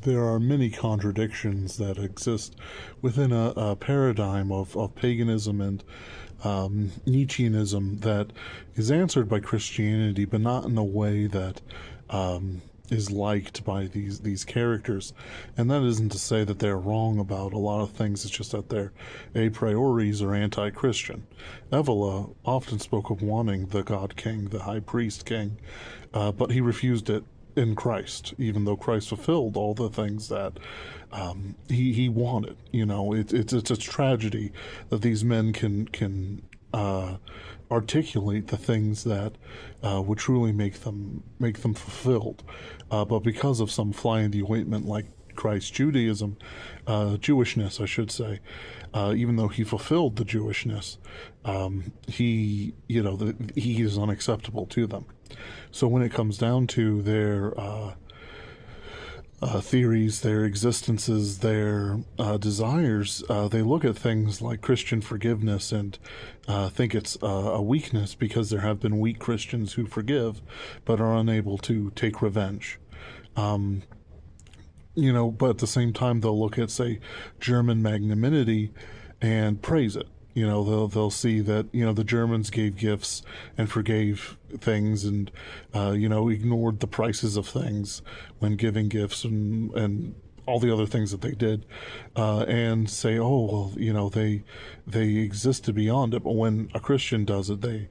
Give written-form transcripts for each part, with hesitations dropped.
there are many contradictions that exist within a paradigm of paganism and Nietzscheanism that is answered by Christianity, but not in a way that is liked by these characters. And that isn't to say that they're wrong about a lot of things, it's just that their a prioris are anti-Christian. Evola often spoke of wanting the God King, the High Priest King, but he refused it in Christ, even though Christ fulfilled all the things that he wanted. You know, it's a tragedy that these men can articulate the things that would truly make them fulfilled, but because of some fly in the ointment like Christ Judaism, Jewishness, I should say, even though he fulfilled the Jewishness, he is unacceptable to them. So when it comes down to their theories, their existences, their desires, they look at things like Christian forgiveness and think it's a weakness because there have been weak Christians who forgive but are unable to take revenge. But at the same time, they'll look at, say, German magnanimity and praise it. They'll see that, the Germans gave gifts and forgave things and, ignored the prices of things when giving gifts and all the other things that they did, and say, oh, well, they existed beyond it. But when a Christian does it, they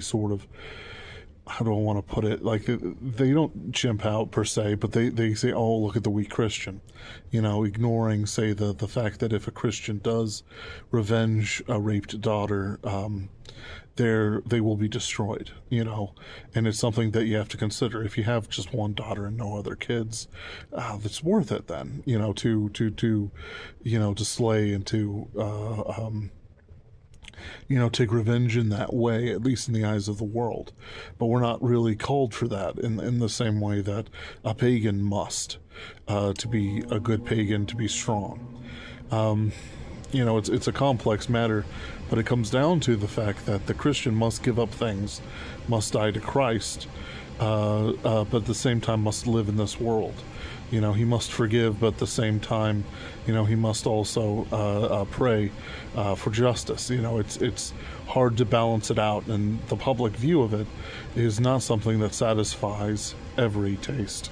sort of, how do I want to put it? Like, they don't chimp out per se, but they say, oh, look at the weak Christian, ignoring, say, the fact that if a Christian does revenge a raped daughter, they will be destroyed, and it's something that you have to consider. If you have just one daughter and no other kids, it's worth it then, to slay and to, take revenge in that way, at least in the eyes of the world. But we're not really called for that in the same way that a pagan must, to be a good pagan, to be strong. It's a complex matter, but it comes down to the fact that the Christian must give up things, must die to Christ, but at the same time must live in this world. He must forgive, but at the same time, he must also pray for justice. It's hard to balance it out, and the public view of it is not something that satisfies every taste.